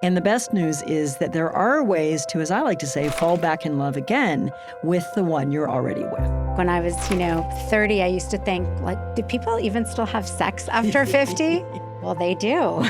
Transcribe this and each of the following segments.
And the best news is that there are ways to, as I like to say, fall back in love again with the one you're already with. When I was, 30, I used to think, do people even still have sex after 50? Well, they do.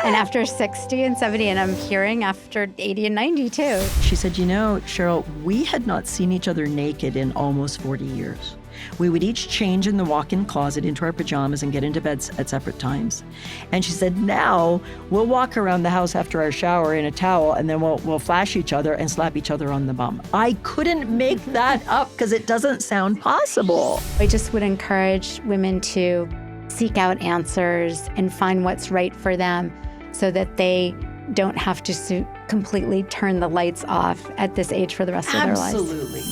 And after 60 and 70, and I'm hearing after 80 and 90 too. She said, Cheryl, we had not seen each other naked in almost 40 years. We would each change in the walk-in closet into our pajamas and get into bed at separate times. And she said, now we'll walk around the house after our shower in a towel, and then we'll flash each other and slap each other on the bum. I couldn't make that up because it doesn't sound possible. I just would encourage women to seek out answers and find what's right for them so that they don't have to completely turn the lights off at this age for the rest of their lives. Absolutely.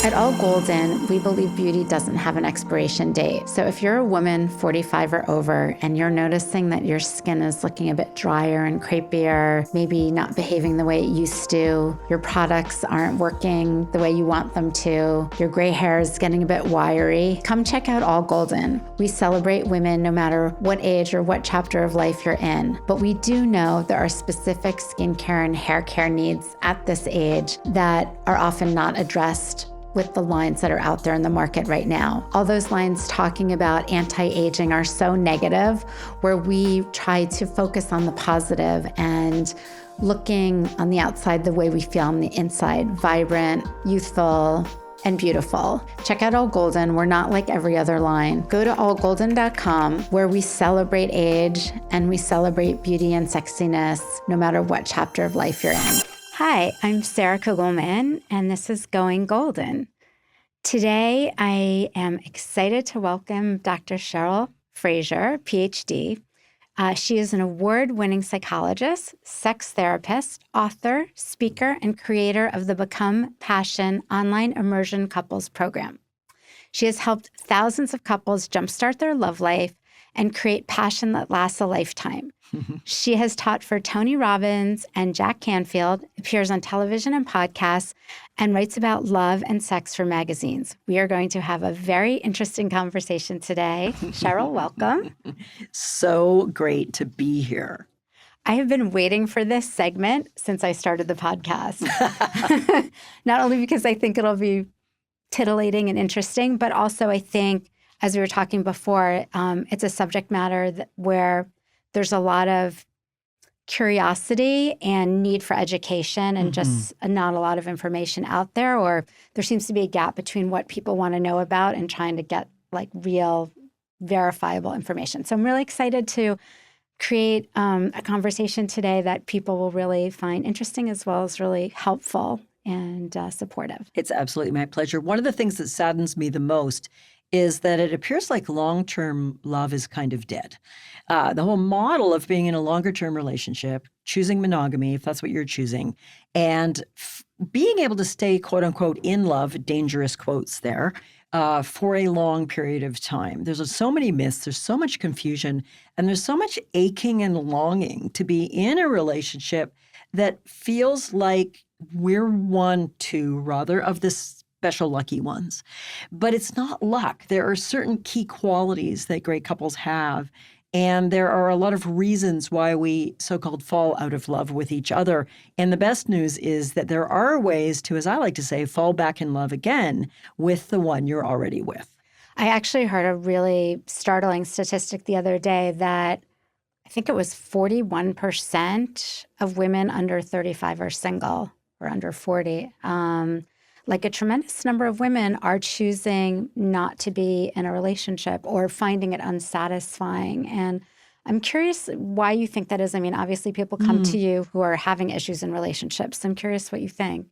At All Golden, we believe beauty doesn't have an expiration date. So if you're a woman 45 or over and you're noticing that your skin is looking a bit drier and crepier, maybe not behaving the way it used to, your products aren't working the way you want them to, your gray hair is getting a bit wiry, come check out All Golden. We celebrate women no matter what age or what chapter of life you're in. But we do know there are specific skincare and hair care needs at this age that are often not addressed with the lines that are out there in the market right now. All those lines talking about anti-aging are so negative, where we try to focus on the positive and looking on the outside the way we feel on the inside, vibrant, youthful, and beautiful. Check out All Golden. We're not like every other line. Go to allgolden.com, where we celebrate age and we celebrate beauty and sexiness, no matter what chapter of life you're in. Hi, I'm Sarah Kugelman, and this is Going Golden. Today, I am excited to welcome Dr. Cheryl Fraser, PhD. She is an award-winning psychologist, sex therapist, author, speaker, and creator of the Become Passion online Immersion couples program. She has helped thousands of couples jumpstart their love life and create passion that lasts a lifetime. She has taught for Tony Robbins and Jack Canfield, appears on television and podcasts, and writes about love and sex for magazines. We are going to have a very interesting conversation today. Cheryl, welcome. So great to be here. I have been waiting for this segment since I started the podcast. Not only because I think it'll be titillating and interesting, but also I think, as we were talking before, it's a subject matter where there's a lot of curiosity and need for education and just not a lot of information out there, or there seems to be a gap between what people want to know about and trying to get real verifiable information. So I'm really excited to create a conversation today that people will really find interesting as well as really helpful and supportive. It's absolutely my pleasure. One of the things that saddens me the most is that it appears like long-term love is kind of dead. The whole model of being in a longer-term relationship, choosing monogamy, if that's what you're choosing, and being able to stay, quote unquote, in love, dangerous quotes there, for a long period of time. There's so many myths, there's so much confusion, and there's so much aching and longing to be in a relationship that feels like we're one, two, rather, of this special lucky ones. But it's not luck. There are certain key qualities that great couples have. And there are a lot of reasons why we so-called fall out of love with each other. And the best news is that there are ways to, as I like to say, fall back in love again with the one you're already with. I actually heard a really startling statistic the other day that I think it was 41% of women under 35 are single, or under 40. A tremendous number of women are choosing not to be in a relationship or finding it unsatisfying. And I'm curious why you think that is. I mean, obviously people come to you who are having issues in relationships. I'm curious what you think.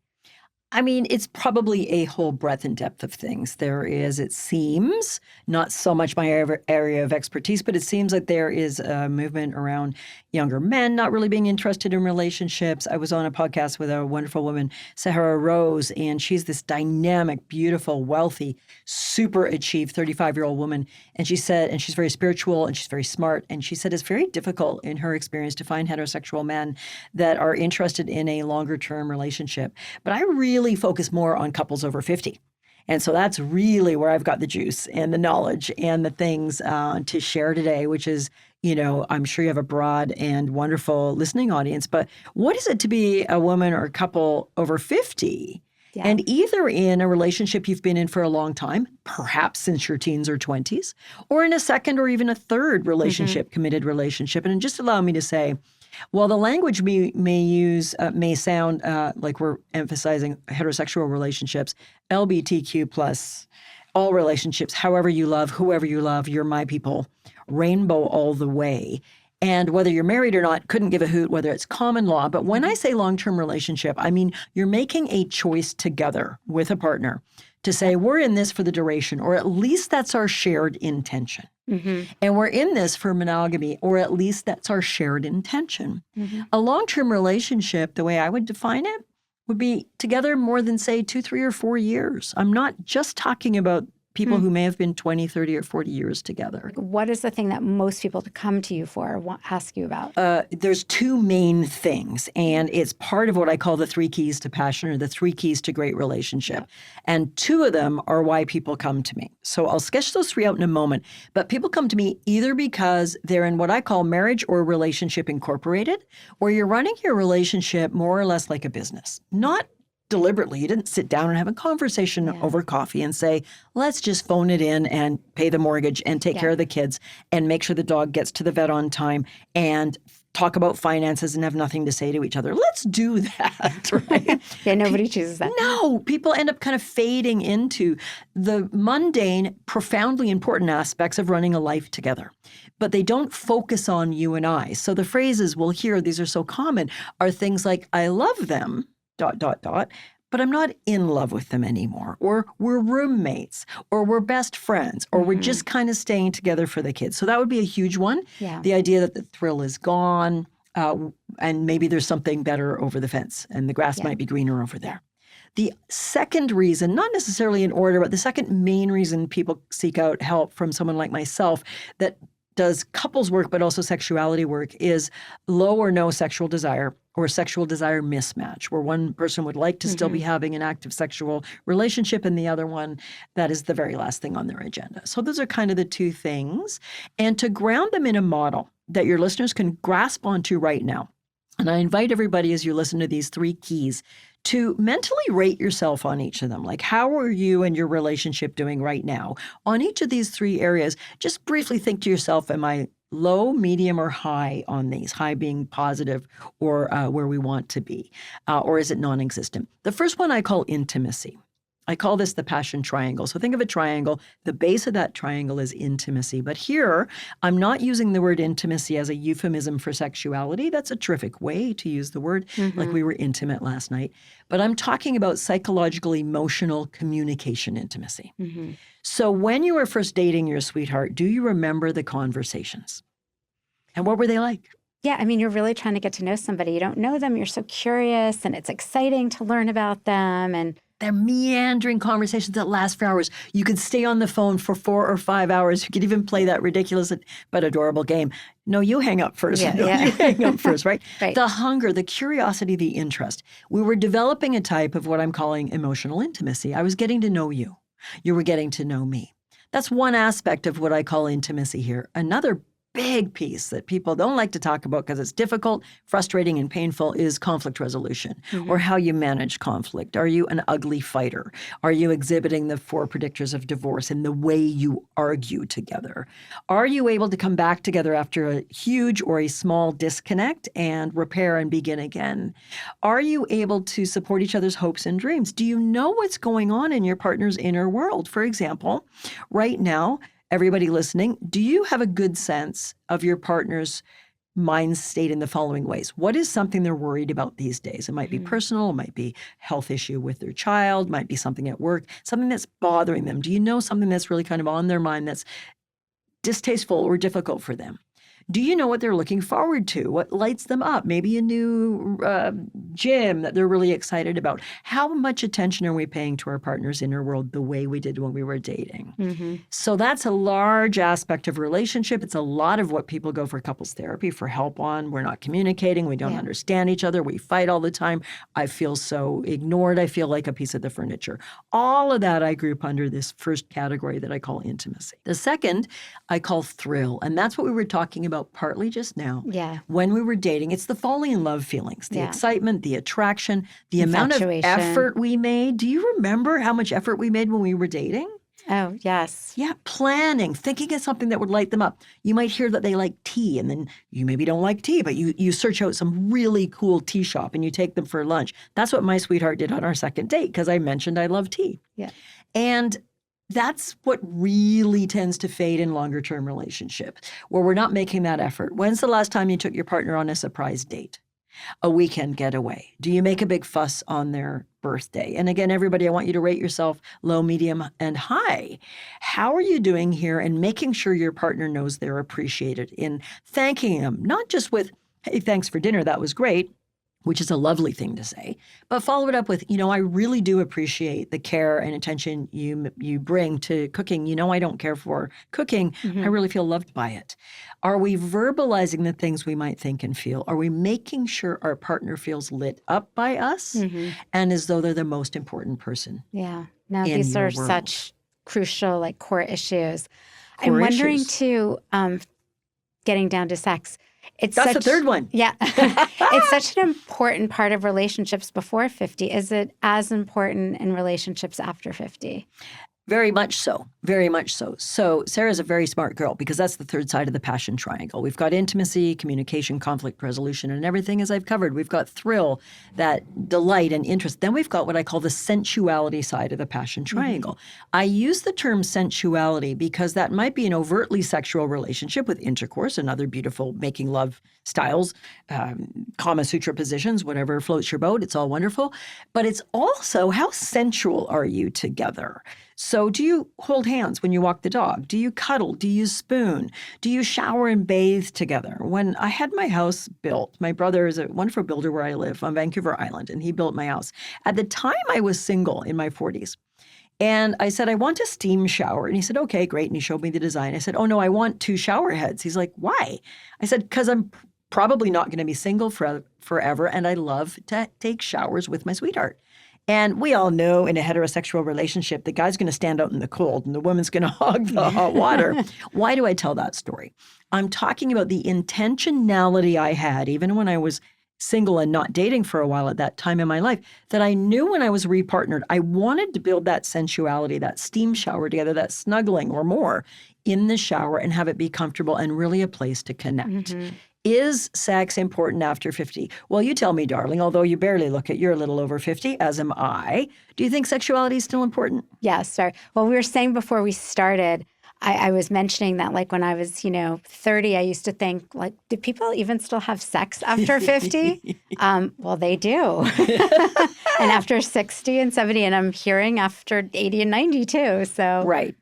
I mean, it's probably a whole breadth and depth of things. There is, it seems, not so much my area of expertise, but it seems like there is a movement around younger men not really being interested in relationships. I was on a podcast with a wonderful woman, Sahara Rose, and she's this dynamic, beautiful, wealthy, super achieved 35-year-old woman. And she said, and she's very spiritual and she's very smart. And she said it's very difficult in her experience to find heterosexual men that are interested in a longer-term relationship. But I really really focus more on couples over 50. And so that's really where I've got the juice and the knowledge and the things to share today, which is, I'm sure you have a broad and wonderful listening audience, but what is it to be a woman or a couple over 50? Yeah. And either in a relationship you've been in for a long time, perhaps since your teens or 20s, or in a second or even a third relationship, committed relationship. And just allow me to say, while the language we may use may sound like we're emphasizing heterosexual relationships, LGBTQ plus, all relationships, however you love, whoever you love, you're my people, rainbow all the way. And whether you're married or not, couldn't give a hoot whether it's common law. But when I say long-term relationship, I mean you're making a choice together with a partner to say, we're in this for the duration, or at least that's our shared intention. And we're in this for monogamy, or at least that's our shared intention. A long-term relationship, the way I would define it, would be together more than, say, 2, 3, or 4 years. I'm not just talking about people who may have been 20, 30, or 40 years together. What is the thing that most people come to you for or ask you about? There's two main things, and it's part of what I call the 3 keys to passion, or the 3 keys to great relationship. Yeah. And 2 of them are why people come to me. So I'll sketch those 3 out in a moment. But people come to me either because they're in what I call marriage or relationship incorporated, or you're running your relationship more or less like a business. Not deliberately. You didn't sit down and have a conversation over coffee and say, let's just phone it in and pay the mortgage and take care of the kids and make sure the dog gets to the vet on time and talk about finances and have nothing to say to each other. Let's do that, right? Nobody chooses that. No, people end up kind of fading into the mundane, profoundly important aspects of running a life together. But they don't focus on you and I. So the phrases we'll hear, these are so common, are things like, I love them, ... but I'm not in love with them anymore, or we're roommates, or we're best friends, or we're just kind of staying together for the kids. So that would be a huge one. Yeah. The idea that the thrill is gone, and maybe there's something better over the fence, and the grass might be greener over there. The second reason, not necessarily in order, but the second main reason people seek out help from someone like myself that does couples work, but also sexuality work, is low or no sexual desire or sexual desire mismatch, where one person would like to still be having an active sexual relationship and the other one, that is the very last thing on their agenda. So those are kind of the 2 things. And to ground them in a model that your listeners can grasp onto right now, and I invite everybody as you listen to these 3 keys to mentally rate yourself on each of them. Like, how are you and your relationship doing right now? On each of these 3 areas, just briefly think to yourself, am I low, medium, or high on these? High being positive or where we want to be, or is it non-existent? The first one I call intimacy. I call this the passion triangle. So think of a triangle. The base of that triangle is intimacy. But here, I'm not using the word intimacy as a euphemism for sexuality. That's a terrific way to use the word, like we were intimate last night. But I'm talking about psychological, emotional communication intimacy. So when you were first dating your sweetheart, do you remember the conversations? And what were they like? Yeah, I mean, you're really trying to get to know somebody. You don't know them. You're so curious, and it's exciting to learn about them. And they're meandering conversations that last for hours. You could stay on the phone for 4 or 5 hours. You could even play that ridiculous but adorable game. No, you hang up first. You hang up first, right? The hunger, the curiosity, the interest. We were developing a type of what I'm calling emotional intimacy. I was getting to know you. You were getting to know me. That's one aspect of what I call intimacy here. Another big piece that people don't like to talk about because it's difficult, frustrating, and painful is conflict resolution, or how you manage conflict. Are you an ugly fighter? Are you exhibiting the 4 predictors of divorce in the way you argue together? Are you able to come back together after a huge or a small disconnect and repair and begin again? Are you able to support each other's hopes and dreams? Do you know what's going on in your partner's inner world? For example, right now, everybody listening, do you have a good sense of your partner's mind state in the following ways? What is something they're worried about these days? It might be personal, it might be health issue with their child, might be something at work, something that's bothering them. Do you know something that's really kind of on their mind that's distasteful or difficult for them? Do you know what they're looking forward to? What lights them up? Maybe a new gym that they're really excited about. How much attention are we paying to our partner's inner world the way we did when we were dating? Mm-hmm. So that's a large aspect of relationship. It's a lot of what people go for couples therapy for help on. We're not communicating. We don't understand each other. We fight all the time. I feel so ignored. I feel like a piece of the furniture. All of that I group under this first category that I call intimacy. The second I call thrill. And that's what we were talking about partly just now. Yeah. When we were dating, it's the falling in love feelings, the excitement, the attraction, the amount of effort we made. Do you remember how much effort we made when we were dating? Oh, yes. Yeah, planning, thinking of something that would light them up. You might hear that they like tea, and then you maybe don't like tea, but you search out some really cool tea shop and you take them for lunch. That's what my sweetheart did on our second date because I mentioned I love tea. Yeah. And that's what really tends to fade in longer-term relationship, where we're not making that effort. When's the last time you took your partner on a surprise date? A weekend getaway? Do you make a big fuss on their birthday? And again, everybody, I want you to rate yourself low, medium, and high. How are you doing here and making sure your partner knows they're appreciated in thanking them, not just with, hey, thanks for dinner, that was great, which is a lovely thing to say, but follow it up with, I really do appreciate the care and attention you bring to cooking. I don't care for cooking. I really feel loved by it. Are we verbalizing the things we might think and feel? Are we making sure our partner feels lit up by us and as though they're the most important person? Yeah. Now, these are such crucial, core issues. I'm Core wondering, issues. too, getting down to sex. That's the third one. Yeah. It's such an important part of relationships before 50. Is it as important in relationships after 50? Very much so. Very much so. So Sarah's a very smart girl because that's the third side of the passion triangle. We've got intimacy, communication, conflict resolution, and everything as I've covered. We've got thrill, that delight and interest. Then we've got what I call the sensuality side of the passion triangle. I use the term sensuality because that might be an overtly sexual relationship with intercourse and other beautiful making love styles, Kama Sutra positions, whatever floats your boat. It's all wonderful. But it's also how sensual are you together? So do you hold hands when you walk the dog? Do you cuddle? Do you spoon? Do you shower and bathe together? When I had my house built, my brother is a wonderful builder where I live on Vancouver Island, and he built my house. At the time, I was single in my 40s. And I said, I want a steam shower. And he said, okay, great. And he showed me the design. I said, oh, no, I want 2 shower heads. He's like, why? I said, because I'm probably not going to be single forever, and I love to take showers with my sweetheart. And we all know in a heterosexual relationship, the guy's going to stand out in the cold and the woman's going to hog the hot water. Why do I tell that story? I'm talking about the intentionality I had, even when I was single and not dating for a while at that time in my life, that I knew when I was repartnered, I wanted to build that sensuality, that steam shower together, that snuggling or more in the shower and have it be comfortable and really a place to connect. Is sex important after 50? Well, you tell me, darling, although you barely look it, you're a little over 50, as am I. Do you think sexuality is still important? Yes, sorry. Well, we were saying before we started, I was mentioning that when I was, 30, I used to think, do people even still have sex after 50? Well, they do. And after 60 and 70, and I'm hearing after 80 and 90 too. So Right.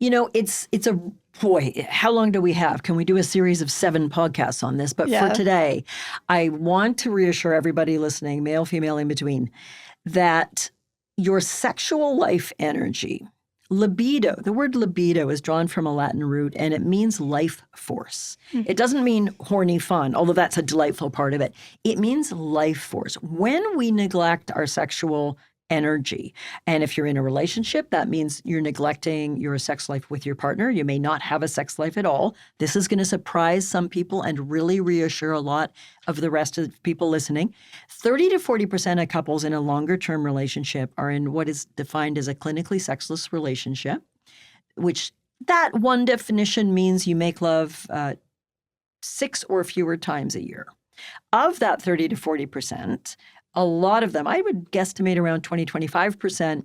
It's a boy, how long do we have? Can we do a series of 7 podcasts on this? But for today, I want to reassure everybody listening, male, female, in between, that your sexual life energy, libido, the word libido is drawn from a Latin root, and it means life force. It doesn't mean horny fun, although that's a delightful part of it. It means life force. When we neglect our sexual energy. And if you're in a relationship, that means you're neglecting your sex life with your partner. You may not have a sex life at all. This is going to surprise some people and really reassure a lot of the rest of the people listening. 30 to 40% of couples in a longer-term relationship are in what is defined as a clinically sexless relationship, which that one definition means you make love 6 or fewer times a year. Of that 30 to 40%, a lot of them, I would guesstimate around 20, 25%,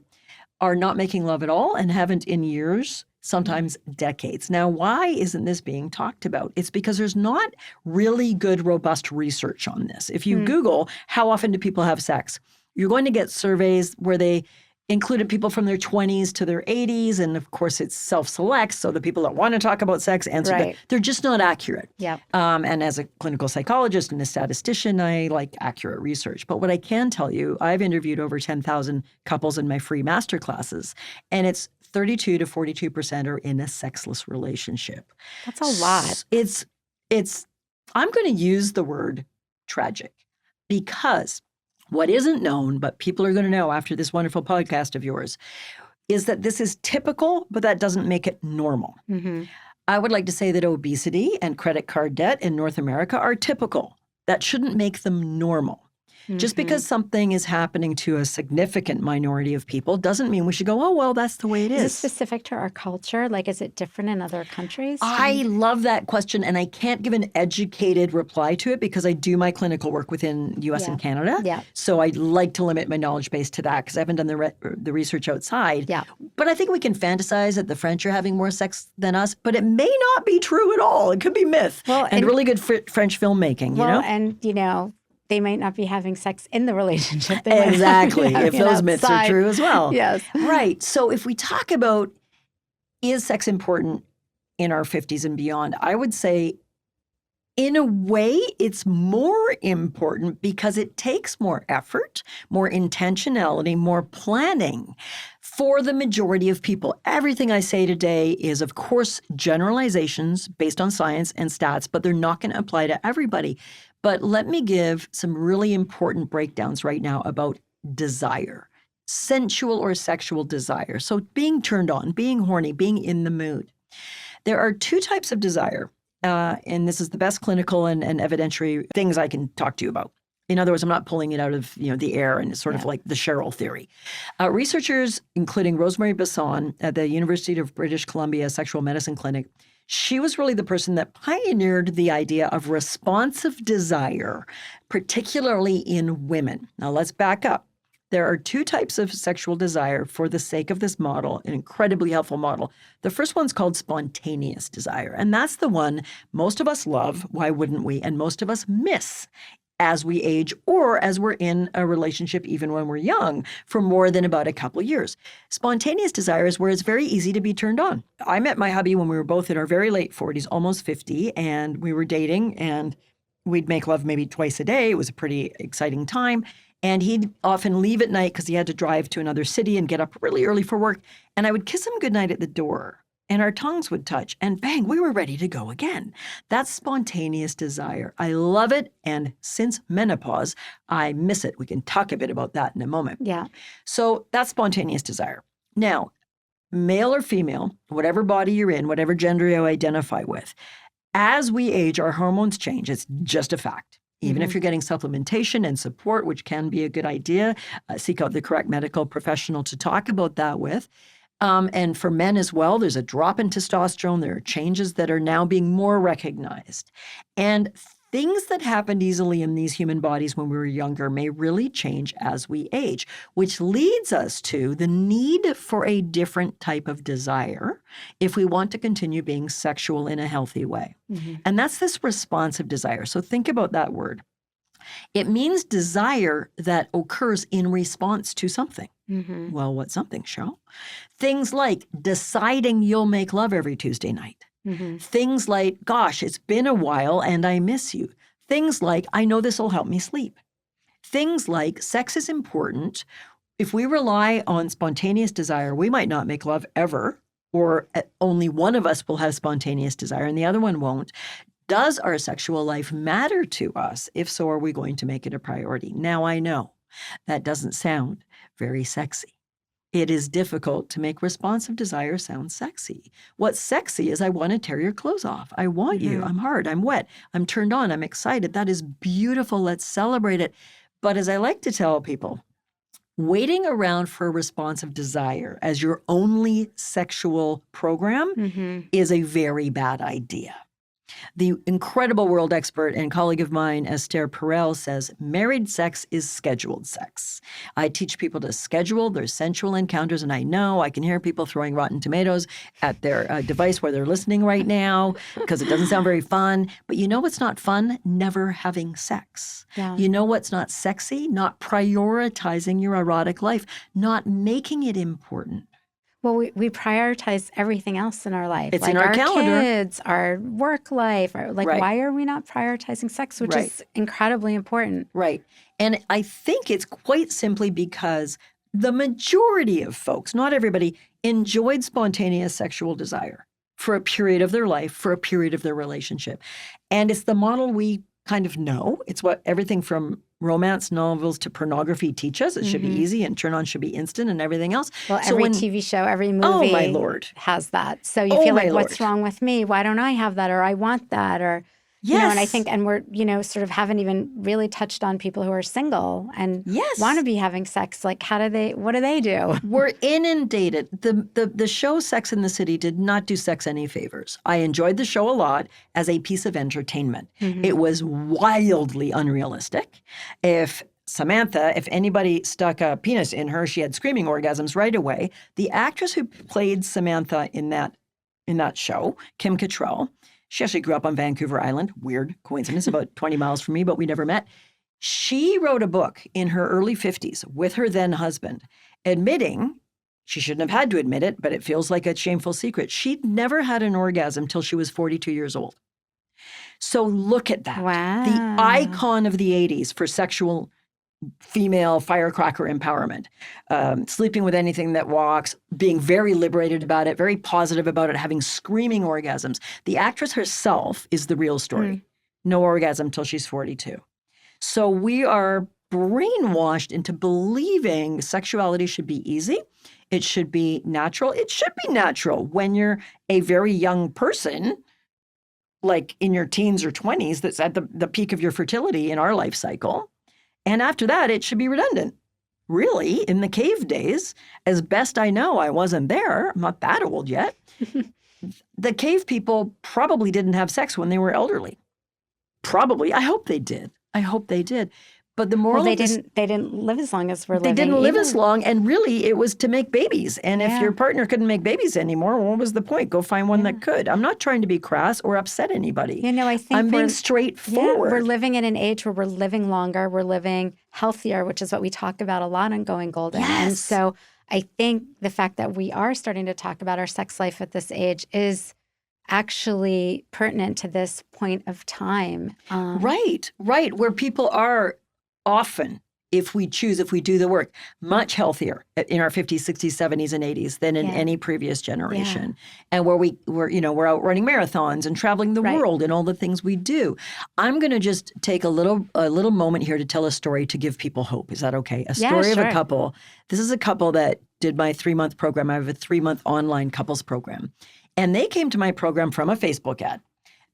are not making love at all and haven't in years, sometimes decades. Now, why isn't this being talked about? It's because there's not really good, robust research on this. If you Google, how often do people have sex? You're going to get surveys where they included people from their 20s to their 80s. And of course, it's self-select. So the people that want to talk about sex answer that. Right. They're just not accurate. Yeah. And as a clinical psychologist and a statistician, I like accurate research. But what I can tell you, I've interviewed over 10,000 couples in my free master classes, and it's 32 to 42% are in a sexless relationship. That's a lot. It's I'm going to use the word tragic, because what isn't known, but people are going to know after this wonderful podcast of yours, is that this is typical, but that doesn't make it normal. Mm-hmm. I would like to say that obesity and credit card debt in North America are typical. That shouldn't make them normal. Just because something is happening to a significant minority of people doesn't mean we should go, oh, well, that's the way it is. Is it specific to our culture? Like, is it different in other countries? I love that question, and I can't give an educated reply to it because I do my clinical work within U.S. and Canada. Yeah. So I like to limit my knowledge base to that because I haven't done the research outside. Yeah. But I think we can fantasize that the French are having more sex than us, but it may not be true at all. It could be myth. Well, and really good French filmmaking, you know? And, they might not be having sex in the relationship. Exactly, if those myths are true as well. Yes. Right. So if we talk about, is sex important in our 50s and beyond, I would say in a way it's more important because it takes more effort, more intentionality, more planning for the majority of people. Everything I say today is, of course, generalizations based on science and stats, but they're not going to apply to everybody. But let me give some really important breakdowns right now about desire, sensual or sexual desire. So being turned on, being horny, being in the mood. There are two types of desire, and this is the best clinical and evidentiary things I can talk to you about. In other words, I'm not pulling it out of the air, and it's sort of like the Cheryl theory. Researchers, including Rosemary Basson at the University of British Columbia Sexual Medicine Clinic, she was really the person that pioneered the idea of responsive desire, particularly in women. Now let's back up. There are two types of sexual desire for the sake of this model, an incredibly helpful model. The first one's called spontaneous desire, and that's the one most of us love, why wouldn't we, and most of us miss as we age or as we're in a relationship, even when we're young, for more than about a couple of years. Spontaneous desire is where it's very easy to be turned on. I met my hubby when we were both in our very late 40s, almost 50, and we were dating, and we'd make love maybe twice a day. It was a pretty exciting time. And he'd often leave at night because he had to drive to another city and get up really early for work. And I would kiss him goodnight at the door, and our tongues would touch, and bang, we were ready to go again. That's spontaneous desire. I love it, and since menopause, I miss it. We can talk a bit about that in a moment. Yeah. So that's spontaneous desire. Now, male or female, whatever body you're in, whatever gender you identify with, as we age, our hormones change. It's just a fact. Even if you're getting supplementation and support, which can be a good idea, seek out the correct medical professional to talk about that with. And for men as well, there's a drop in testosterone. There are changes that are now being more recognized. And things that happened easily in these human bodies when we were younger may really change as we age, which leads us to the need for a different type of desire if we want to continue being sexual in a healthy way. And that's this responsive desire. So think about that word. It means desire that occurs in response to something. Well, what's something, Cheryl? Things like deciding you'll make love every Tuesday night. Things like, gosh, it's been a while and I miss you. Things like, I know this will help me sleep. Things like, sex is important. If we rely on spontaneous desire, we might not make love ever, or only one of us will have spontaneous desire and the other one won't. Does our sexual life matter to us? If so, are we going to make it a priority? Now, I know that doesn't sound very sexy. It is difficult to make responsive desire sound sexy. What's sexy is I want to tear your clothes off. I want you. I'm hard. I'm wet. I'm turned on. I'm excited. That is beautiful. Let's celebrate it. But as I like to tell people, waiting around for a responsive desire as your only sexual program is a very bad idea. The incredible world expert and colleague of mine, Esther Perel, says married sex is scheduled sex. I teach people to schedule their sensual encounters, and I know I can hear people throwing rotten tomatoes at their device where they're listening right now because it doesn't sound very fun. But you know what's not fun? Never having sex. Yeah. You know what's not sexy? Not prioritizing your erotic life, not making it important. Well, we prioritize everything else in our life. It's like in our calendar. Kids, our work life. Right. Why are we not prioritizing sex, which is incredibly important? Right. And I think it's quite simply because the majority of folks, not everybody, enjoyed spontaneous sexual desire for a period of their life, for a period of their relationship. And it's the model we kind of know. It's what everything from romance novels to pornography teach us. It should be easy and turn on should be instant and everything else. Well, every TV show, every movie oh my Lord. has that. So you feel like, what's wrong with me? Why don't I have that? Or I want that? Or, you know, and I think, and we're, sort of haven't even really touched on people who are single and want to be having sex. Like, what do they do? We're inundated. The show Sex and the City did not do sex any favors. I enjoyed the show a lot as a piece of entertainment. It was wildly unrealistic. If anybody stuck a penis in her, she had screaming orgasms right away. The actress who played Samantha in that show, Kim Cattrall, she actually grew up on Vancouver Island. Weird coincidence, about 20 miles from me, but we never met. She wrote a book in her early 50s with her then husband, admitting, she shouldn't have had to admit it, but it feels like a shameful secret. She'd never had an orgasm till she was 42 years old. So look at that. Wow. The icon of the 80s for sexual female firecracker empowerment, sleeping with anything that walks, being very liberated about it, very positive about it, having screaming orgasms. The actress herself is the real story. No orgasm till she's 42. So we are brainwashed into believing sexuality should be easy. It should be natural. It should be natural when you're a very young person, like in your teens or 20s, that's at the peak of your fertility in our life cycle. And after that, it should be redundant. Really, in the cave days, as best I know, I wasn't there. I'm not that old yet. The cave people probably didn't have sex when they were elderly. Probably. I hope they did. But the moral they didn't live as long as we're living. They didn't live as long, and really it was to make babies. And if your partner couldn't make babies anymore, what was the point? Go find one that could. I'm not trying to be crass or upset anybody. I think I'm being straightforward. We're living in an age where we're living longer, we're living healthier, which is what we talk about a lot on Going Golden. Yes. And so I think the fact that we are starting to talk about our sex life at this age is actually pertinent to this point of time. Right. Where people are often, if we do the work, much healthier in our 50s, 60s, 70s, and 80s than in any previous generation. And where we're out running marathons and traveling the world and all the things we do. I'm going to just take a little moment here to tell a story to give people hope. Is that okay? A story of a couple. This is a couple that did my 3-month program. I have a 3-month online couples program. And they came to my program from a Facebook ad.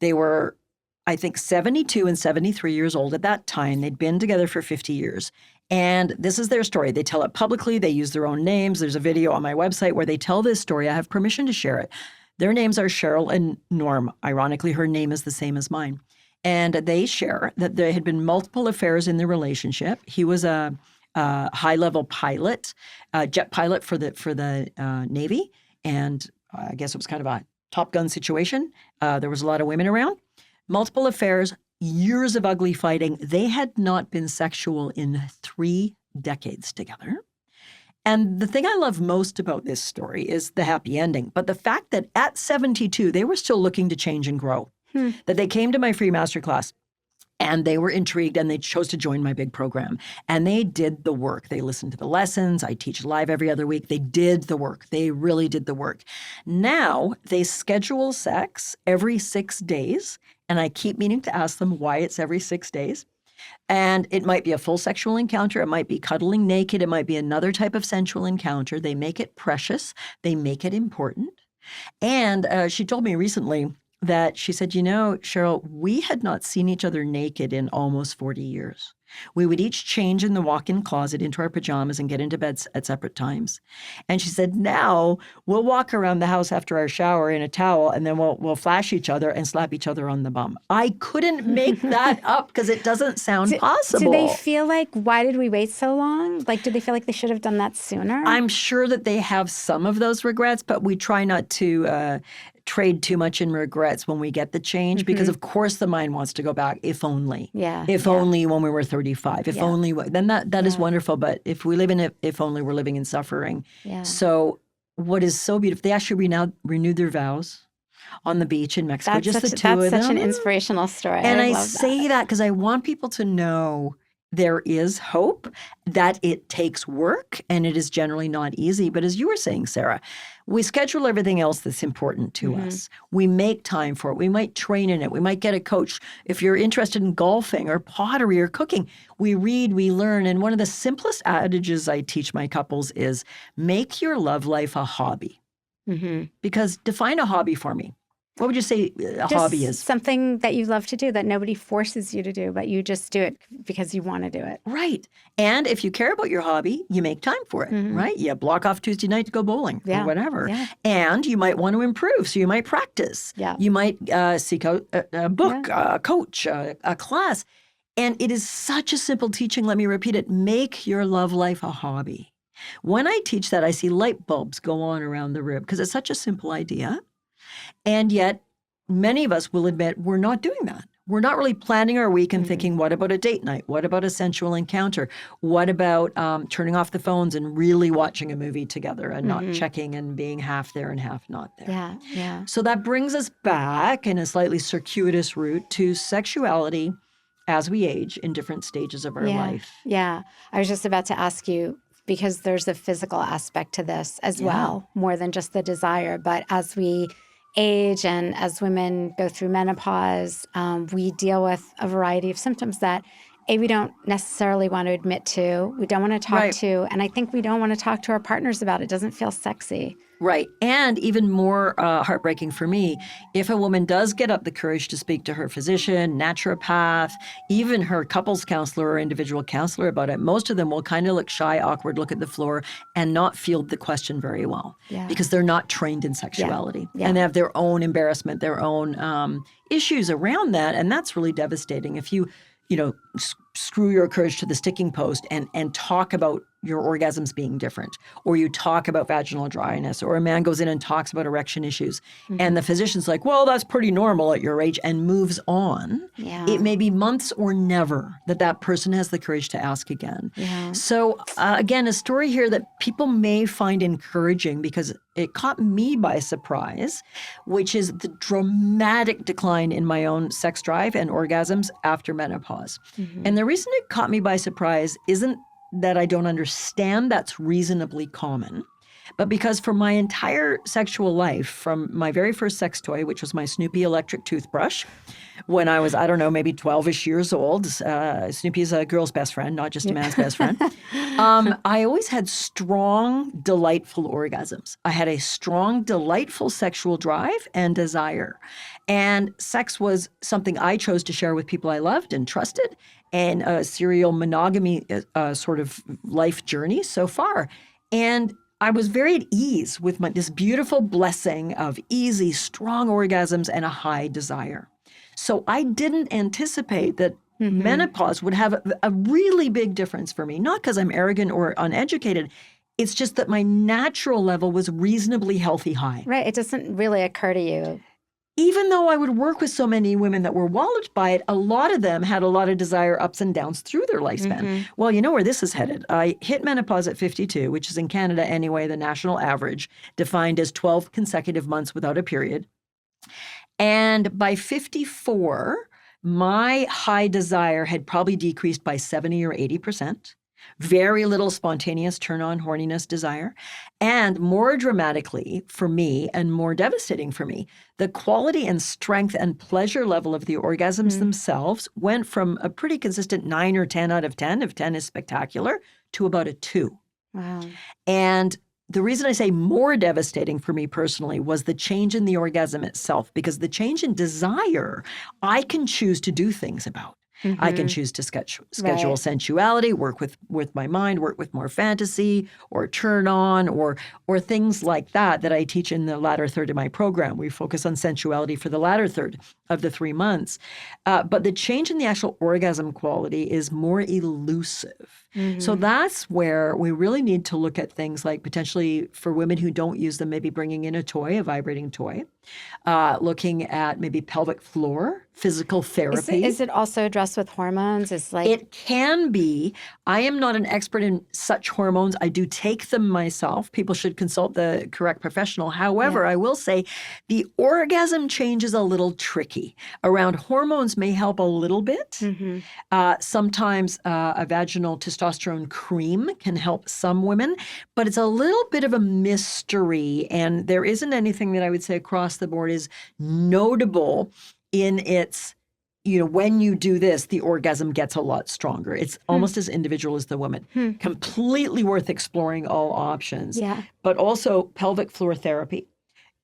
They were, I think, 72 and 73 years old at that time. They'd been together for 50 years. And this is their story. They tell it publicly. They use their own names. There's a video on my website where they tell this story. I have permission to share it. Their names are Cheryl and Norm. Ironically, her name is the same as mine. And they share that there had been multiple affairs in their relationship. He was a high-level pilot, jet pilot for the Navy. And I guess it was kind of a Top Gun situation. There was a lot of women around. Multiple affairs, years of ugly fighting. They had not been sexual in 3 decades together. And the thing I love most about this story is the happy ending. But the fact that at 72, they were still looking to change and grow. That they came to my free masterclass and they were intrigued and they chose to join my big program. And they did the work. They listened to the lessons. I teach live every other week. They did the work. They really did the work. Now they schedule sex every 6 days. And I keep meaning to ask them why it's every 6 days. And it might be a full sexual encounter. It might be cuddling naked. It might be another type of sensual encounter. They make it precious. They make it important. And she told me recently that she said, Cheryl, we had not seen each other naked in almost 40 years. We would each change in the walk-in closet into our pajamas and get into bed at separate times. And she said, now we'll walk around the house after our shower in a towel, and then we'll flash each other and slap each other on the bum. I couldn't make that up because it doesn't sound possible. Do they feel like, why did we wait so long? Like, do they feel like they should have done that sooner? I'm sure that they have some of those regrets, but we try not to trade too much in regrets when we get the change, because of course the mind wants to go back, if only. If only when we were 35, if only, then that is wonderful. But if we live in it, if only, we're living in suffering. So what is so beautiful, they actually renewed their vows on the beach in Mexico, just the two of them. That's such an inspirational story. And I say that because I want people to know there is hope, that it takes work, and it is generally not easy. But as you were saying, Sarah, we schedule everything else that's important to us. We make time for it. We might train in it. We might get a coach. If you're interested in golfing or pottery or cooking, we read, we learn. And one of the simplest adages I teach my couples is make your love life a hobby. Because define a hobby for me. What would you say a hobby is? Something that you love to do that nobody forces you to do, but you just do it because you want to do it. Right. And if you care about your hobby, you make time for it, right? You block off Tuesday night to go bowling or whatever. And you might want to improve, so you might practice. You might seek out a book, a coach, a class. And it is such a simple teaching. Let me repeat it. Make your love life a hobby. When I teach that, I see light bulbs go on around the room because it's such a simple idea. And yet, many of us will admit we're not doing that. We're not really planning our week and thinking, what about a date night? What about a sensual encounter? What about turning off the phones and really watching a movie together and not checking and being half there and half not there? So that brings us back in a slightly circuitous route to sexuality as we age in different stages of our life. I was just about to ask you, because there's a physical aspect to this as well, more than just the desire. But as we age and as women go through menopause, we deal with a variety of symptoms that we don't necessarily want to admit to, we don't want to talk to, and I think we don't want to talk to our partners about it. It doesn't feel sexy. Right. And even more heartbreaking for me, if a woman does get up the courage to speak to her physician, naturopath, even her couples counselor or individual counselor about it, most of them will kind of look shy, awkward, look at the floor, and not field the question very well because they're not trained in sexuality. And they have their own embarrassment, their own issues around that. And that's really devastating. If you screw your courage to the sticking post and talk about your orgasms being different, or you talk about vaginal dryness, or a man goes in and talks about erection issues, and the physician's like, well, that's pretty normal at your age, and moves on. It may be months or never that person has the courage to ask again. So again, a story here that people may find encouraging because it caught me by surprise, which is the dramatic decline in my own sex drive and orgasms after menopause. And the reason it caught me by surprise isn't that I don't understand that's reasonably common, but because for my entire sexual life, from my very first sex toy, which was my Snoopy electric toothbrush, when I was, I don't know, maybe 12-ish years old, Snoopy is a girl's best friend, not just a man's best friend, I always had strong, delightful orgasms. I had a strong, delightful sexual drive and desire. And sex was something I chose to share with people I loved and trusted, and a serial monogamy sort of life journey so far. And I was very at ease with this beautiful blessing of easy, strong orgasms and a high desire. So I didn't anticipate that menopause would have a really big difference for me, not because I'm arrogant or uneducated. It's just that my natural level was reasonably healthy high. Right. It doesn't really occur to you. Even though I would work with so many women that were walloped by it, a lot of them had a lot of desire ups and downs through their lifespan. Well, you know where this is headed. I hit menopause at 52, which is in Canada anyway, the national average, defined as 12 consecutive months without a period. And by 54, my high desire had probably decreased by 70 or 80%. Very little spontaneous turn-on horniness desire. And more dramatically for me and more devastating for me, the quality and strength and pleasure level of the orgasms themselves went from a pretty consistent 9 or 10 out of 10, if 10 is spectacular, to about a 2. Wow. And the reason I say more devastating for me personally was the change in the orgasm itself, because the change in desire, I can choose to do things about. I can choose to schedule Right. sensuality, work with my mind, work with more fantasy, or turn on, or things like that I teach in the latter third of my program. We focus on sensuality for the latter third of the 3 months. But the change in the actual orgasm quality is more elusive. So that's where we really need to look at things like potentially for women who don't use them, maybe bringing in a toy, a vibrating toy, looking at maybe pelvic floor, physical therapy. Is it also addressed with hormones? It can be. I am not an expert in such hormones. I do take them myself. People should consult the correct professional. However, I will say the orgasm change is a little tricky. Around hormones may help a little bit. Sometimes a vaginal testosterone cream can help some women, but it's a little bit of a mystery. And there isn't anything that I would say across the board is notable in its, when you do this, the orgasm gets a lot stronger. It's almost as individual as the woman. Completely worth exploring all options. Yeah. But also pelvic floor therapy,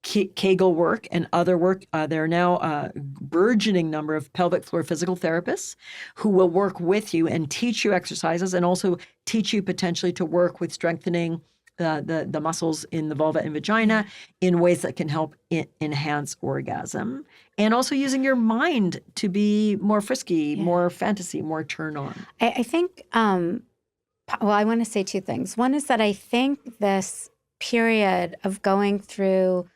Kegel work and other work. There are now a burgeoning number of pelvic floor physical therapists who will work with you and teach you exercises and also teach you potentially to work with strengthening the muscles in the vulva and vagina in ways that can help enhance orgasm, and also using your mind to be more frisky, more fantasy, more turn on. I think, I want to say 2 things. One is that I think this period of going through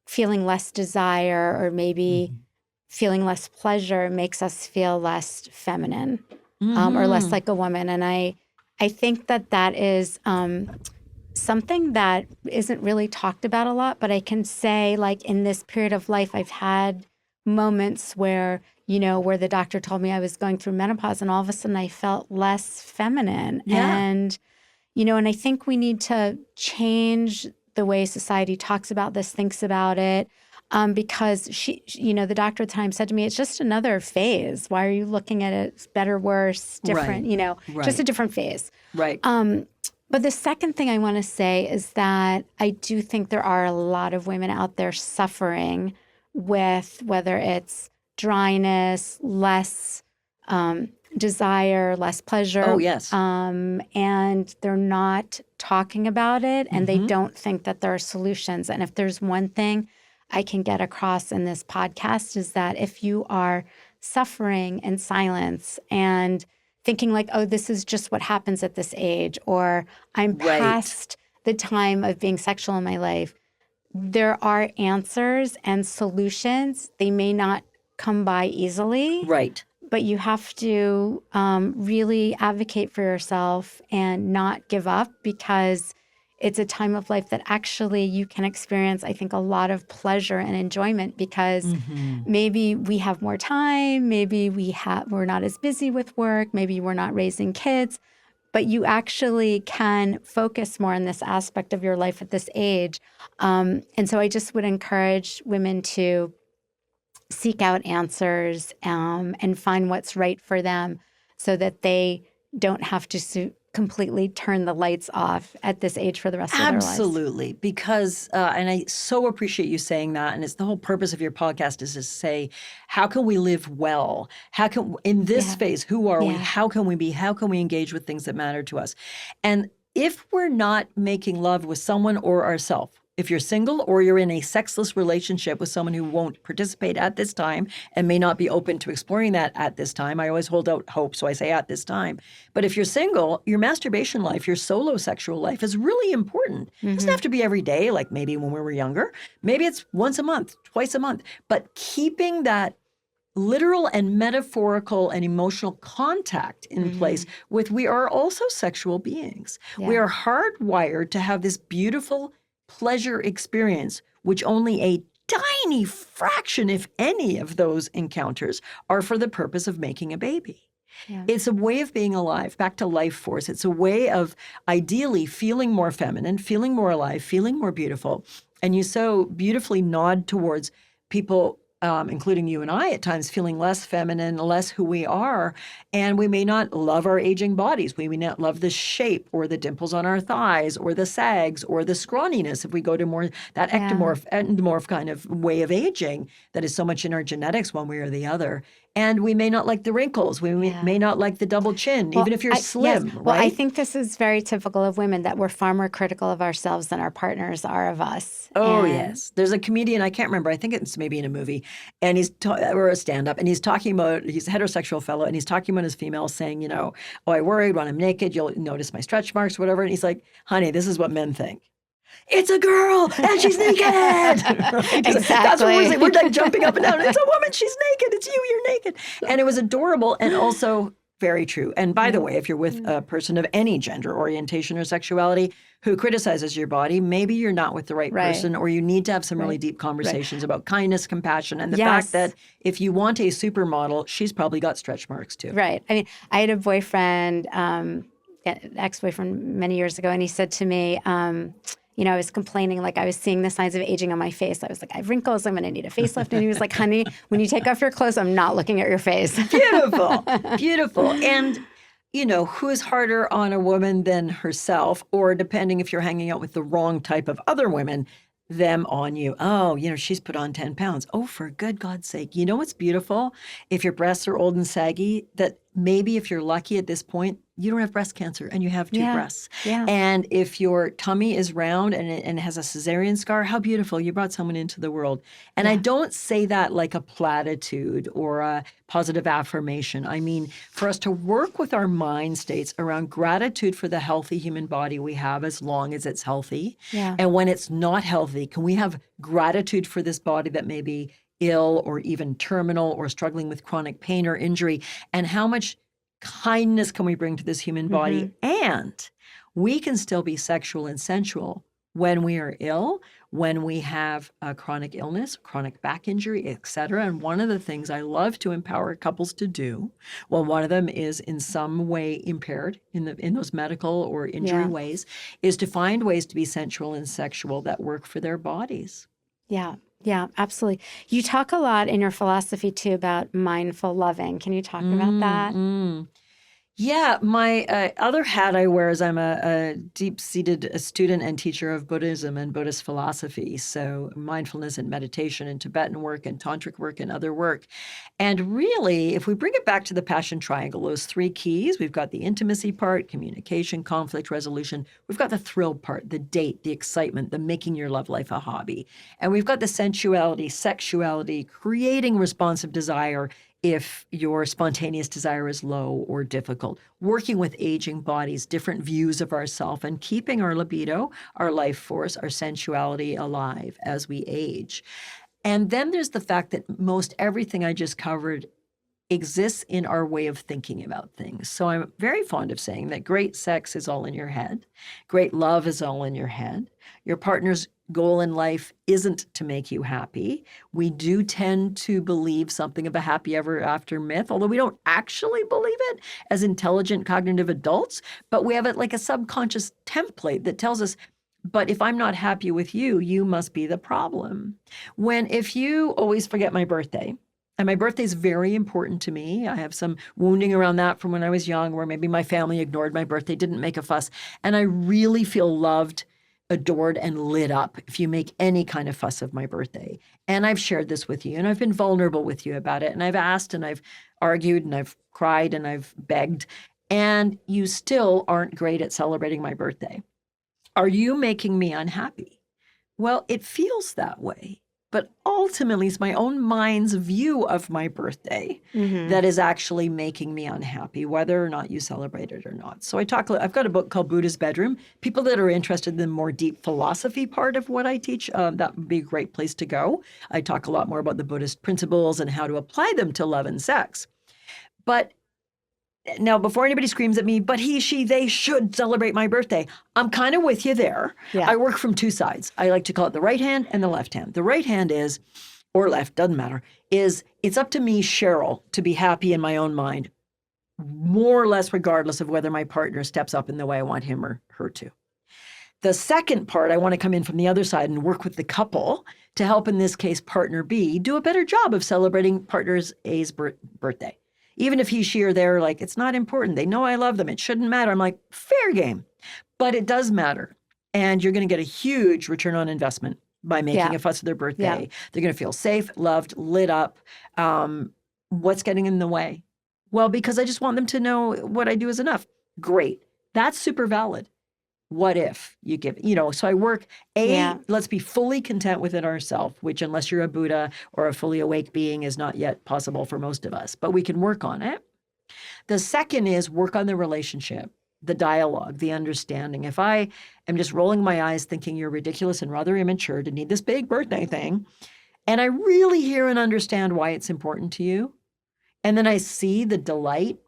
feeling less desire or maybe feeling less pleasure makes us feel less feminine or less like a woman. And I think that is something that isn't really talked about a lot, but I can say, like, in this period of life, I've had moments where, where the doctor told me I was going through menopause and all of a sudden I felt less feminine. And, and I think we need to change the way society talks about this, thinks about it, because the doctor at the time said to me, it's just another phase. Why are you looking at it better, worse, different, just a different phase. Right. But the second thing I want to say is that I do think there are a lot of women out there suffering with whether it's dryness, less desire, less pleasure. Oh, yes. And they're not talking about it and they don't think that there are solutions. And if there's one thing I can get across in this podcast is that if you are suffering in silence and thinking like, oh, this is just what happens at this age, or I'm past the time of being sexual in my life, there are answers and solutions. They may not come by easily. Right. But you have to really advocate for yourself and not give up, because it's a time of life that actually you can experience, I think, a lot of pleasure and enjoyment because maybe we have more time, maybe we're not as busy with work, maybe we're not raising kids, but you actually can focus more on this aspect of your life at this age. And so I just would encourage women to seek out answers and find what's right for them so that they don't have to completely turn the lights off at this age for the rest of their lives. Absolutely. Because, and I so appreciate you saying that, and it's the whole purpose of your podcast is to say, how can we live well? How can, in this phase, who are we? How can we be? How can we engage with things that matter to us? And if we're not making love with someone or ourselves, if you're single or you're in a sexless relationship with someone who won't participate at this time and may not be open to exploring that at this time, I always hold out hope, so I say at this time. But if you're single, your masturbation life, your solo sexual life is really important. It doesn't have to be every day, like maybe when we were younger. Maybe it's once a month, twice a month. But keeping that literal and metaphorical and emotional contact in place with, we are also sexual beings. We are hardwired to have this beautiful pleasure experience, which only a tiny fraction, if any, of those encounters are for the purpose of making a baby. It's a way of being alive, back to life force. It's a way of ideally feeling more feminine, feeling more alive, feeling more beautiful. And you so beautifully nod towards people including you and I at times, feeling less feminine, less who we are. And we may not love our aging bodies. We may not love the shape or the dimples on our thighs or the sags or the scrawniness if we go to more that endomorph kind of way of aging that is so much in our genetics one way or the other. And we may not like the wrinkles. We may not like the double chin, even if you're slim, right? Well, I think this is very typical of women, that we're far more critical of ourselves than our partners are of us. Oh, yes. There's a comedian, I can't remember, I think it's maybe in a movie, and or a stand-up, and he's talking about, he's a heterosexual fellow, and he's talking about his female saying, oh, I worried when I'm naked, you'll notice my stretch marks, whatever. And he's like, honey, this is what men think. It's a girl and she's naked. Right? Exactly. That's what we're saying. We're like jumping up and down. It's a woman. She's naked. It's you. You're naked. And it was adorable and also very true. And by the way, if you're with a person of any gender orientation or sexuality who criticizes your body, maybe you're not with the right person, or you need to have some really deep conversations about kindness, compassion, and the fact that if you want a supermodel, she's probably got stretch marks too. Right. I mean, I had a boyfriend, ex-boyfriend many years ago, and he said to me, I was complaining, like I was seeing the signs of aging on my face. I was like, I have wrinkles. I'm going to need a facelift. And he was like, honey, when you take off your clothes, I'm not looking at your face. Beautiful. Beautiful. And, who is harder on a woman than herself? Or depending if you're hanging out with the wrong type of other women, them on you. Oh, she's put on 10 pounds. Oh, for good God's sake. You know what's beautiful? If your breasts are old and saggy, that maybe if you're lucky at this point, you don't have breast cancer and you have two breasts. Yeah. And if your tummy is round and it has a cesarean scar, how beautiful. You brought someone into the world. And I don't say that like a platitude or a positive affirmation. I mean, for us to work with our mind states around gratitude for the healthy human body we have as long as it's healthy. Yeah. And when it's not healthy, can we have gratitude for this body that may be ill or even terminal or struggling with chronic pain or injury? And how much kindness can we bring to this human body? And we can still be sexual and sensual when we are ill, when we have a chronic illness, chronic back injury, etc. And one of the things I love to empower couples to do, well, one of them is in some way impaired in those medical or injury ways, is to find ways to be sensual and sexual that work for their bodies. Yeah. Yeah, absolutely. You talk a lot in your philosophy too about mindful loving. Can you talk about that? Yeah, my other hat I wear is I'm a deep-seated student and teacher of Buddhism and Buddhist philosophy. So mindfulness and meditation and Tibetan work and tantric work and other work. And really, if we bring it back to the passion triangle, those three keys, we've got the intimacy part, communication, conflict resolution. We've got the thrill part, the date, the excitement, the making your love life a hobby. And we've got the sensuality, sexuality, creating responsive desire if your spontaneous desire is low or difficult, working with aging bodies, different views of ourself, and keeping our libido, our life force, our sensuality alive as we age. And then there's the fact that most everything I just covered exists in our way of thinking about things. So I'm very fond of saying that great sex is all in your head. Great love is all in your head. Your partner's goal in life isn't to make you happy. We do tend to believe something of a happy ever after myth, although we don't actually believe it as intelligent cognitive adults, but we have it like a subconscious template that tells us, but if I'm not happy with you, you must be the problem. If you always forget my birthday, and my birthday is very important to me. I have some wounding around that from when I was young, where maybe my family ignored my birthday, didn't make a fuss. And I really feel loved, adored, and lit up if you make any kind of fuss of my birthday. And I've shared this with you, and I've been vulnerable with you about it. And I've asked, and I've argued, and I've cried, and I've begged. And you still aren't great at celebrating my birthday. Are you making me unhappy? Well, it feels that way. But ultimately, it's my own mind's view of my birthday that is actually making me unhappy, whether or not you celebrate it or not. So I've got a book called Buddha's Bedroom. People that are interested in the more deep philosophy part of what I teach, that would be a great place to go. I talk a lot more about the Buddhist principles and how to apply them to love and sex. But now, before anybody screams at me, but he, she, they should celebrate my birthday, I'm kind of with you there. Yeah. I work from two sides. I like to call it the right hand and the left hand. The right hand is, or left, doesn't matter, is it's up to me, Cheryl, to be happy in my own mind, more or less regardless of whether my partner steps up in the way I want him or her to. The second part, I want to come in from the other side and work with the couple to help, in this case, partner B, do a better job of celebrating partners A's birthday. Even if he, she, or they're like, it's not important. They know I love them. It shouldn't matter. I'm like, fair game. But it does matter. And you're going to get a huge return on investment by making a fuss of their birthday. Yeah. They're going to feel safe, loved, lit up. What's getting in the way? Well, because I just want them to know what I do is enough. Great. That's super valid. What if you give, so I work, let's be fully content within ourselves, which unless you're a Buddha or a fully awake being is not yet possible for most of us, but we can work on it. The second is work on the relationship, the dialogue, the understanding. If I am just rolling my eyes thinking you're ridiculous and rather immature to need this big birthday thing, and I really hear and understand why it's important to you, and then I see the delight,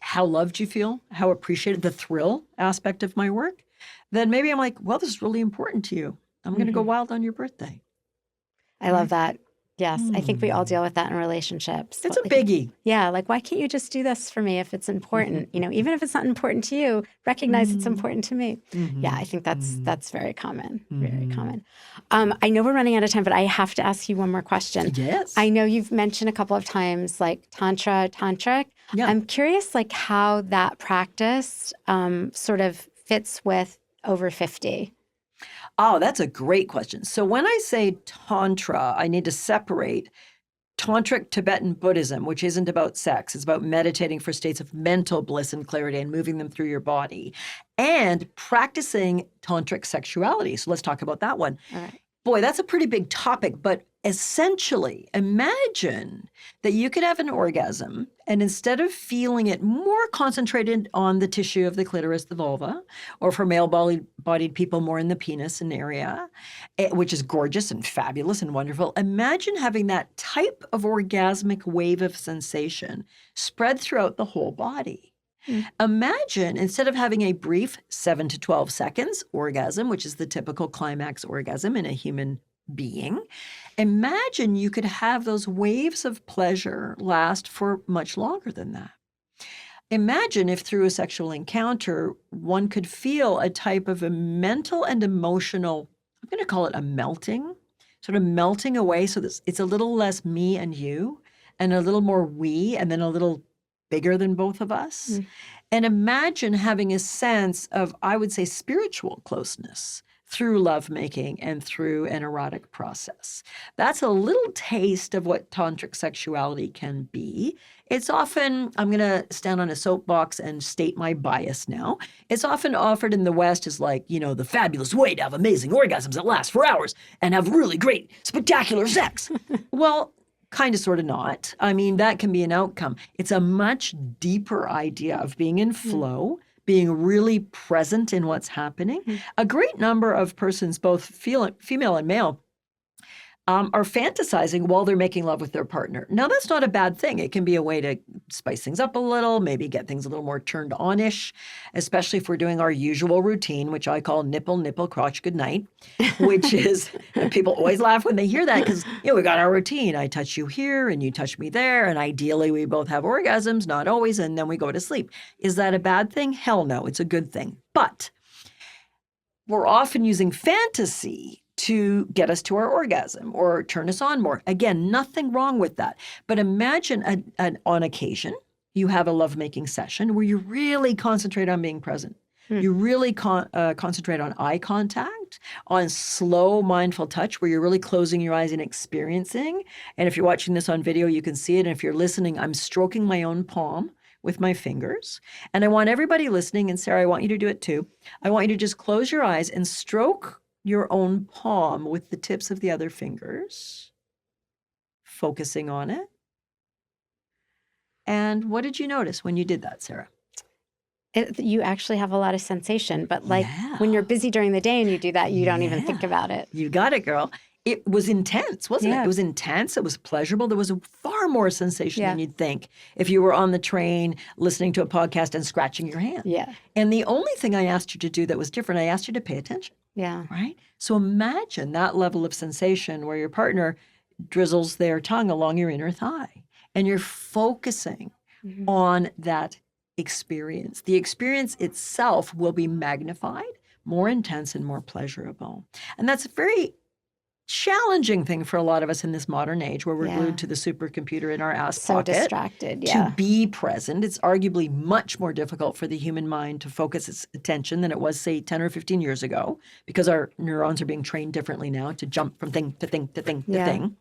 how loved you feel, how appreciated, the thrill aspect of my work, then maybe I'm like, well, this is really important to you. I'm going to go wild on your birthday. I love that. Yes. I think we all deal with that in relationships. It's a biggie. Yeah. Like, why can't you just do this for me if it's important? Even if it's not important to you, recognize it's important to me. Yeah. I think that's very common. Very common. I know we're running out of time, but I have to ask you one more question. Yes. I know you've mentioned a couple of times like tantric. Yeah. I'm curious like how that practice sort of fits with over 50. Oh, that's a great question. So when I say Tantra, I need to separate Tantric Tibetan Buddhism, which isn't about sex. It's about meditating for states of mental bliss and clarity and moving them through your body, and practicing Tantric sexuality. So let's talk about that one. All right. Boy, that's a pretty big topic, but essentially, imagine that you could have an orgasm and instead of feeling it more concentrated on the tissue of the clitoris, the vulva, or for male-bodied people more in the penis and area, which is gorgeous and fabulous and wonderful, imagine having that type of orgasmic wave of sensation spread throughout the whole body. Imagine, instead of having a brief 7 to 12 seconds orgasm, which is the typical climax orgasm in a human being, imagine you could have those waves of pleasure last for much longer than that. Imagine if through a sexual encounter, one could feel a type of a mental and emotional, I'm going to call it a melting, sort of melting away so that it's a little less me and you and a little more we and then a little bigger than both of us. And imagine having a sense of, I would say, spiritual closeness through lovemaking and through an erotic process. That's a little taste of what tantric sexuality can be. It's often, I'm going to stand on a soapbox and state my bias now. It's often offered in the West as like, the fabulous way to have amazing orgasms that last for hours and have really great, spectacular sex. Well, kind of, sort of not. I mean, that can be an outcome. It's a much deeper idea of being in flow, being really present in what's happening. A great number of persons, both female and male, are fantasizing while they're making love with their partner. Now, that's not a bad thing. It can be a way to spice things up a little, maybe get things a little more turned on-ish, especially if we're doing our usual routine, which I call nipple, nipple, crotch, good night, which is, people always laugh when they hear that because, we got our routine. I touch you here and you touch me there, and ideally we both have orgasms, not always, and then we go to sleep. Is that a bad thing? Hell no, it's a good thing. But we're often using fantasy to get us to our orgasm or turn us on more. Again, nothing wrong with that. But imagine on occasion, you have a lovemaking session where you really concentrate on being present. You really concentrate on eye contact, on slow, mindful touch, where you're really closing your eyes and experiencing. And if you're watching this on video, you can see it. And if you're listening, I'm stroking my own palm with my fingers. And I want everybody listening, and Sarah, I want you to do it too. I want you to just close your eyes and stroke your own palm with the tips of the other fingers, focusing on it. And what did you notice when you did that, Sarah? You actually have a lot of sensation, but when you're busy during the day and you do that, you don't even think about it. You got it, girl. It was intense, wasn't it? It was intense. It was pleasurable. There was far more sensation than you'd think if you were on the train listening to a podcast and scratching your hand. Yeah. And the only thing I asked you to do that was different, I asked you to pay attention. Yeah. Right? So imagine that level of sensation where your partner drizzles their tongue along your inner thigh and you're focusing on that experience. The experience itself will be magnified more intense and more pleasurable. And that's a very challenging thing for a lot of us in this modern age where we're glued to the supercomputer in our ass so pocket. distracted, To be present. It's arguably much more difficult for the human mind to focus its attention than it was, say, 10 or 15 years ago, because our neurons are being trained differently now to jump from thing to thing to thing to thing.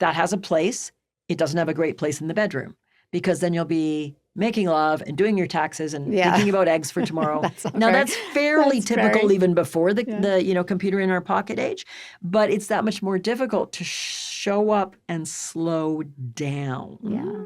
That has a place. It doesn't have a great place in the bedroom, because then you'll be making love and doing your taxes and thinking about eggs for tomorrow. That's fairly typical even before the computer in our pocket age, but it's that much more difficult to show up and slow down. Yeah.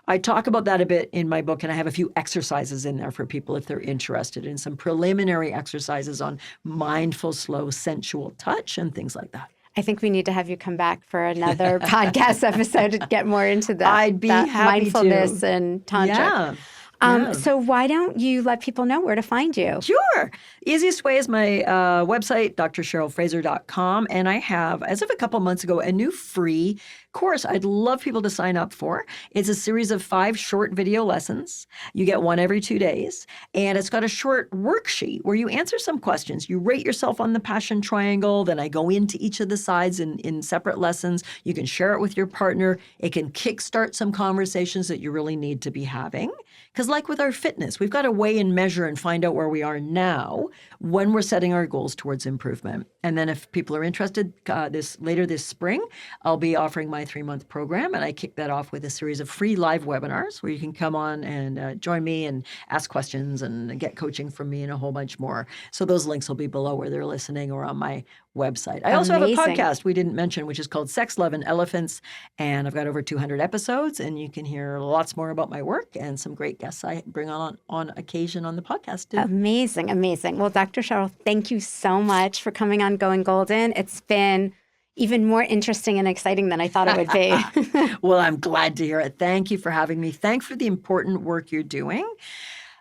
I talk about that a bit in my book, and I have a few exercises in there for people if they're interested in some preliminary exercises on mindful, slow, sensual touch and things like that. I think we need to have you come back for another podcast episode to get more into that. I'd be happy mindfulness and tantric. So why don't you let people know where to find you? Sure. Easiest way is my website, drcherylfraser.com. And I have, as of a couple months ago, a new free course I'd love people to sign up for. It's a series of 5 short video lessons. You get one every 2 days. And it's got a short worksheet where you answer some questions. You rate yourself on the passion triangle. Then I go into each of the sides in separate lessons. You can share it with your partner. It can kickstart some conversations that you really need to be having. Because like with our fitness, we've got to weigh and measure and find out where we are now when we're setting our goals towards improvement. And then if people are interested, later this spring, I'll be offering my 3-month program. And I kick that off with a series of free live webinars where you can come on and join me and ask questions and get coaching from me and a whole bunch more. So those links will be below where they're listening or on my website. I also have a podcast we didn't mention, which is called Sex, Love, and Elephants. And I've got over 200 episodes, and you can hear lots more about my work and some great guests I bring on occasion on the podcast too. Amazing, amazing. Well, Dr. Cheryl, thank you so much for coming on Going Golden. It's been even more interesting and exciting than I thought it would be. Well, I'm glad to hear it. Thank you for having me. Thanks for the important work you're doing.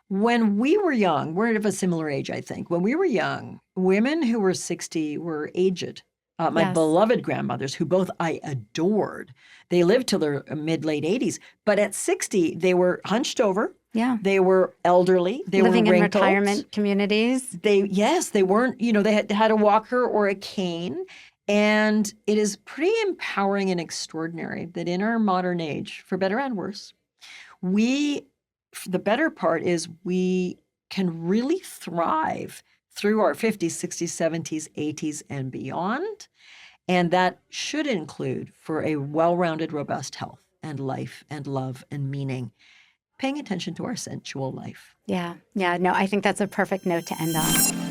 When we were young, we're of a similar age, I think. When we were young, women who were 60 were aged. My beloved grandmothers, who both I adored, they lived till their mid-late 80s. But at 60, they were hunched over. Yeah. They were elderly. They living were in wrinkled. retirement communities. They weren't, they had a walker or a cane. And it is pretty empowering and extraordinary that in our modern age, for better and worse, the better part is we can really thrive through our 50s, 60s, 70s, 80s, and beyond. And that should include, for a well-rounded, robust health and life and love and meaning, paying attention to our sensual life. Yeah. No, I think that's a perfect note to end on.